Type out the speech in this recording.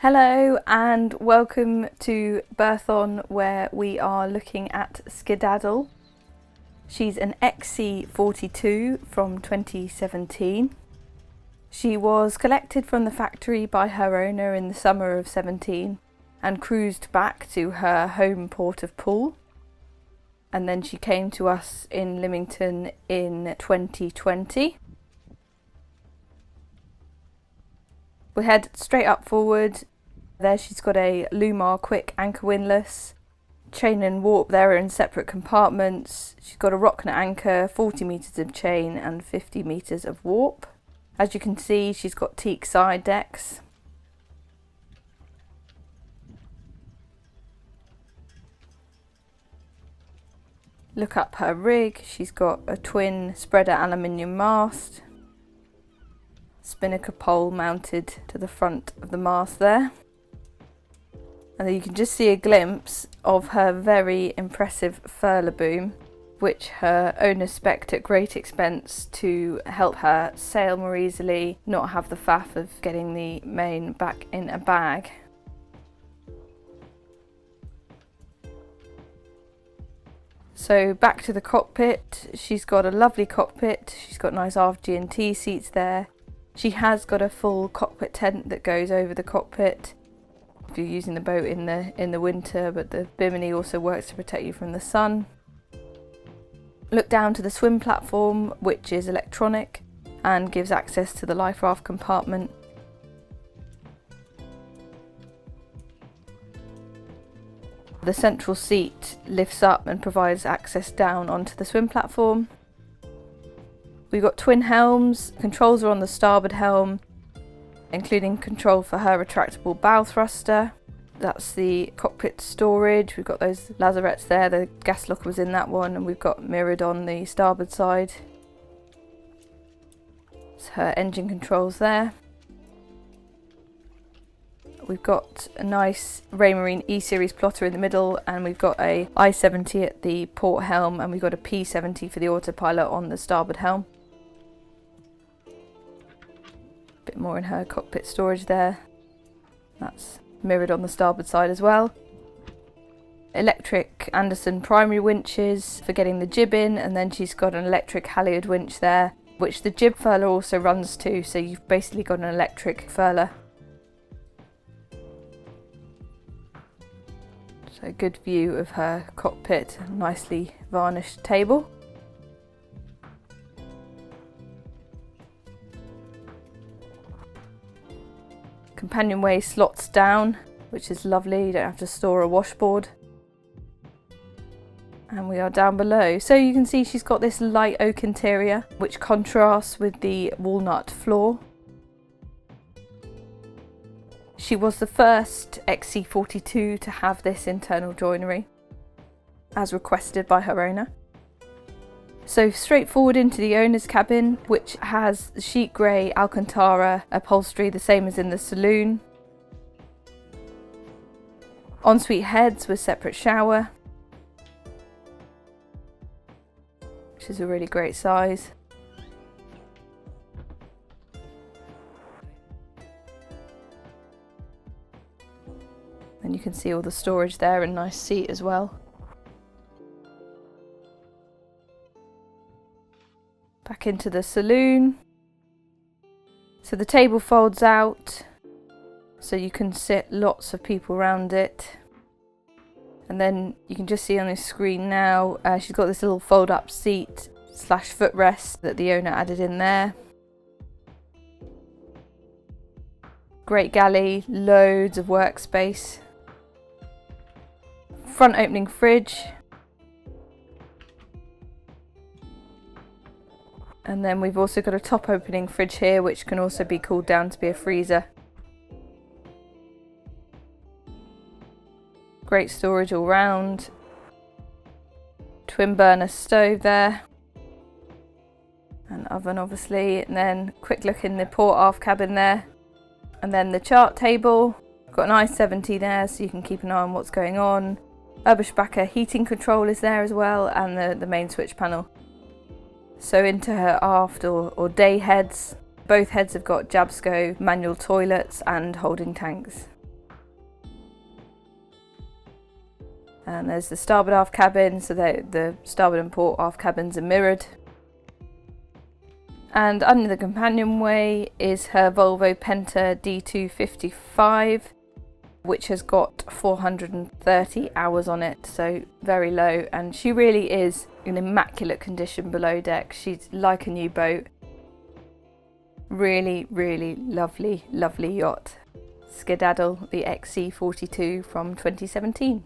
Hello and welcome to Berthon, where we are looking at SKEDADDLE. She's an XC42 from 2017. She was collected from the factory by her owner in the summer of 17 and cruised back to her home port of Poole. And then she came to us in Lymington in 2020. We head straight up forward. There she's got a Lumar quick anchor windlass. Chain and warp there are in separate compartments. She's got a Rocknet anchor, 40 metres of chain and 50 metres of warp. As you can see, she's got teak side decks. Look up her rig. She's got a twin spreader aluminium mast. Spinnaker pole mounted to the front of the mast there. And then you can just see a glimpse of her very impressive furler boom, which her owner spec'd at great expense to help her sail more easily, not have the faff of getting the main back in a bag. So back to the cockpit. She's got a lovely cockpit. She's got nice aft G&T seats there. She has got a full cockpit tent that goes over the cockpit if you're using the boat in the winter, but the bimini also works to protect you from the sun. Look down to the swim platform, which is electronic and gives access to the life raft compartment. The central seat lifts up and provides access down onto the swim platform. We've got twin helms. Controls are on the starboard helm, including control for her retractable bow thruster. That's the cockpit storage. We've got those lazarettes there. The gas locker was in that one, and we've got mirrored on the starboard side. It's her engine controls there. We've got a nice Raymarine E-Series plotter in the middle, and we've got a I-70 at the port helm, and we've got a P-70 for the autopilot on the starboard helm. Bit more in her cockpit storage there. That's mirrored on the starboard side as well. Electric Anderson primary winches for getting the jib in, and then she's got an electric halyard winch there, which the jib furler also runs to, so you've basically got an electric furler. So a good view of her cockpit, nicely varnished table. Companionway slots down, which is lovely, you don't have to store a washboard. And we are down below. So you can see she's got this light oak interior, which contrasts with the walnut floor. She was the first XC42 to have this internal joinery, as requested by her owner. So straight forward into the owner's cabin, which has the sheet grey Alcantara upholstery, the same as in the saloon. Ensuite heads with separate shower, which is a really great size. And you can see all the storage there, and nice seat as well. Back into the saloon. So the table folds out, so you can sit lots of people around it. And then you can just see on this screen now, she's got this little fold up seat / footrest that the owner added in there. Great galley, loads of workspace. Front opening fridge. And then we've also got a top opening fridge here, which can also be cooled down to be a freezer. Great storage all round. Twin burner stove there. An oven obviously. And then quick look in the port aft cabin there. And then the chart table. Got an I-70 there, so you can keep an eye on what's going on. Eberspacher heating control is there as well, and the main switch panel. So into her aft or day heads. Both heads have got Jabsco manual toilets and holding tanks. And there's the starboard aft cabin, so the starboard and port aft cabins are mirrored. And under the companionway is her Volvo Penta D255, which has got 430 hours on it, so very low, and she really is in immaculate condition below deck. She's like a new boat. Really, really lovely, lovely yacht. SKEDADDLE, the XC42 from 2017.